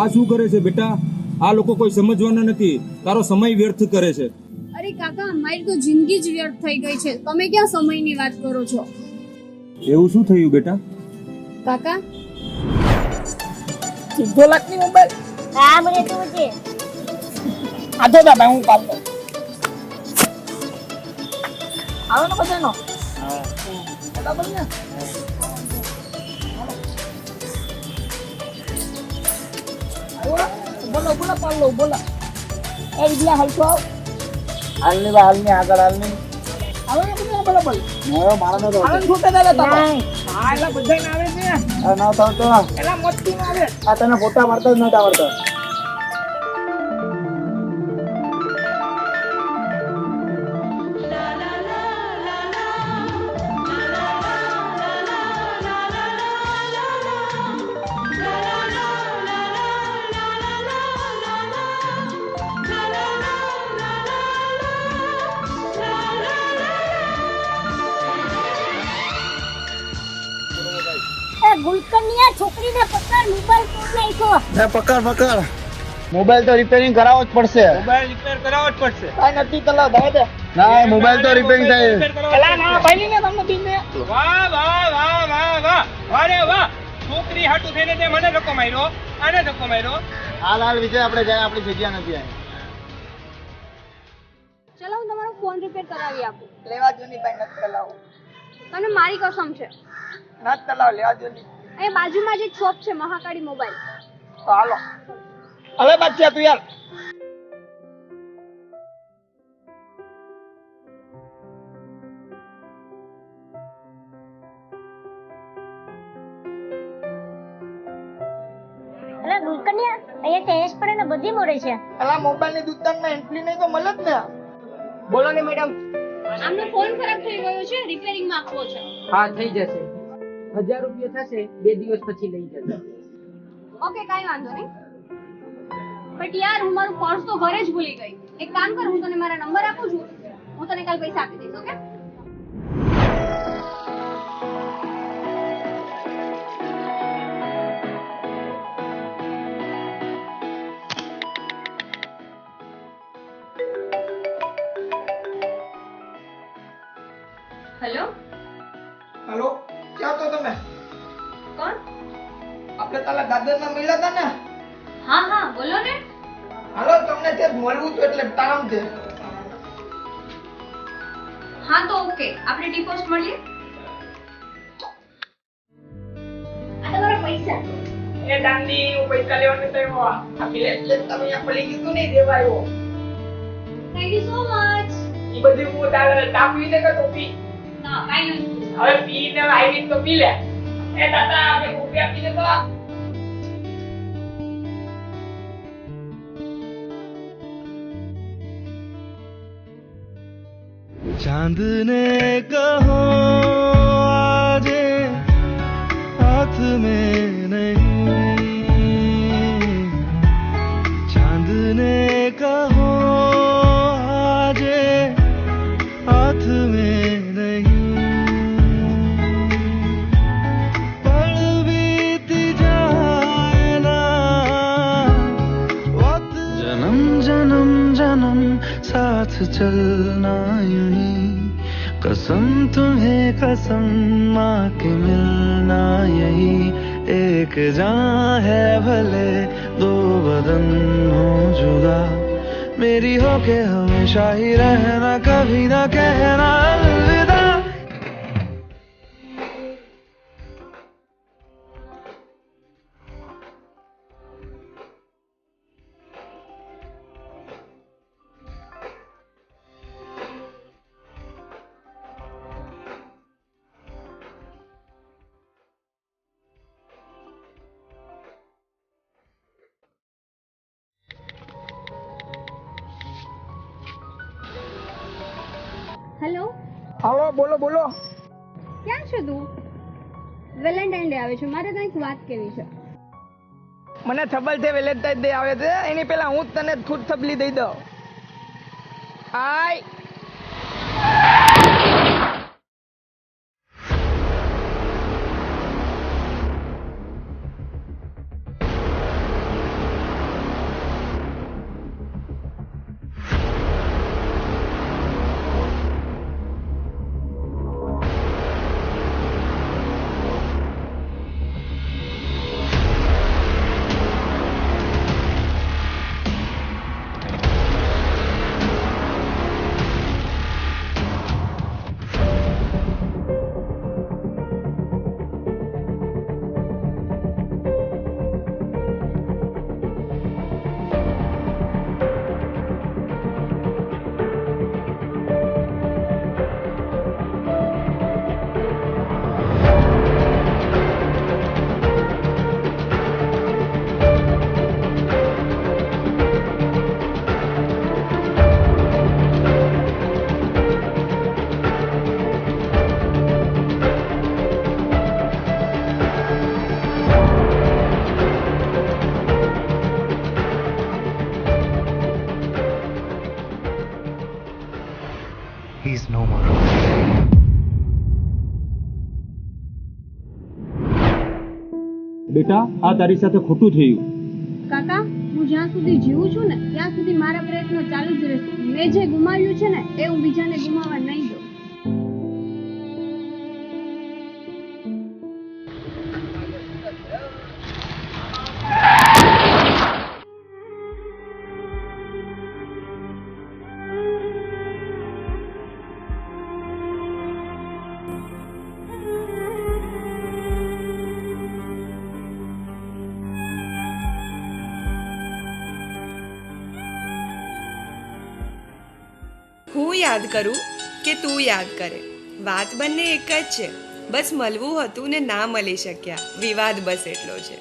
આ શું કરે છે બેટા? આ લોકો કોઈ સમજવાના નથી, તારો સમય વ્યર્થ કરે છે. અરે કાકા, મારી તો જિંદગી જ વ્યર્થ થઈ ગઈ છે. તમે ક્યાં સમયની વાત કરો છો? એવું શું થયું બેટા? કાકા, 2 લાખની મોબાઈલ હા મને તું છે આધો દાદા હું પાલ દઉં. આવે ને બધાનો બરાબર ને? આવ્યો? બોલો બોલો પાલ લો બોલો. એ વિજલા હલકો આવ. હાલની બા હાલની આગળ હાલની આવે ને બધા બરાબર. નયો મારો નો તો આવે ને છૂટે દાદા તમે. નહીં. હા એલા બધાને આવે છે. આ ના થાવ તો એલા મોટી માં આવે. આ તને ફોટા મારતા જ નતા આવડતો. એ ગુલકનિયા છોકરીને પકડ, મોબાઈલ તોડ નાખ્યો. ને પકડ પકડ. મોબાઈલ તો રિપેરિંગ કરાવવો જ પડશે. મોબાઈલ રિપેર કરાવવો જ પડશે. કાઈ નથી તલા દે દે. ના મોબાઈલ તો રિપેરિંગ થાય. એલા ના ભાઈ ને તમને દીને. વાહ વાહ વાહ વાહ વાહ. અરે વાહ. છોકરી હાટુ થઈને તે મને ધક્કો માર્યો, આને ધક્કો માર્યો. હાલ હાલ વિજય આપણે જાય, આપણી જગ્યા નથી આવી. ચલો હું તમારો ફોન રિપેર કરાવી આપું. લેવા જો ની ભાઈ નત ચલાવો. તને મારી કસમ છે. નત ચલાવો લેવા જો ની. અહીં બાજુમાં જ એક શોપ છે, મહાકાળી મોબાઈલ. તો હાલો. હવે બાદશાહ તું યાર. અરે ગુલકનિયા, અહીંયા ટેરેસ પર એને બધી મળે છે. એલા મોબાઈલ ની દુકાનમાં એન્ટ્રી નહીં તો મળે જ ને. બોલો ને મેડમ. આમનો ફોન ખરાબ થઈ ગયો છે, રિપેરિંગમાં આપવો છે. હા થઈ જશે. 1000 રૂપિયા થશે, 2 દિવસ પછી લઈ જજો. ઓકે, કાઈ વાંધો નહીં. બટ યાર, હું મારું પર્સ તો ઘરે જ ભૂલી ગઈ. એક કામ કર, હું તને મારા નંબર આપું છું. હું તને કાલ પૈસા આપી દઈશ, ઓકે? હેલો, હાલો ક્યાં તો તમે? કોણ? આપણે તાલા દાદર ના મળ્યા હતા ને. હા હા, બોલો ને. હાલો તમને ત્યાં મળવું તો એટલે કામ છે. હા તો ઓકે, આપણે ટી પોસ્ટ મળીએ. આ તમારા પૈસા. એ દાંડી હું પૈસા લેવા નતો આવ્યો. આ પ્લેટ તમે અહીંયા પડી ગયું તું નહીં દેવા આવ્યો. Thank you so much. એ બધી હું તારે તાપી દે કે તો પી. ના, કાઈ નથી. હવે પી ને આવી તો પી લે. એ દાદા આપણે રૂપિયા આપી દે તો. चांद ने कहो आजे हाथ में नहीं, चांद ने कहो आजे हाथ में नहीं, पल बीत जाए ना वक्त, जन्म जन्म जन्म साथ चलना यूं ही, कसम तुम्हें कसम माँ के मिलना यही, एक जान है भले दो बदन हो जुदा, मेरी हो के हमेशा ही रहना, कभी ना कहना अलविदा. હેલો, હાલો બોલો બોલો. ક્યાં છે તું? વેલેન્ટાઇન ડે આવે છે, મારે તને એક વાત કહેવી છે. મને ખબર છે વેલેન્ટાઇન ડે આવે છે, એની પહેલા હું જ તને ખુદ થબલી દઈ દઉં. આય બેટા આ તારી સાથે ખોટું થયું. કાકા હું જ્યાં સુધી જીવું છું ને ત્યાં સુધી મારા પ્રયત્નો ચાલુ જ રહેશે. મેં જે ગુમાવ્યું છે ને એ હું બીજાને ગુમાવવા નહીં દઉં. હું યાદ કરું કે તું યાદ કરે, વાત બંને એક જ છે. બસ મળવું હતું ને ના મળી શક્યા, વિવાદ બસ એટલો છે.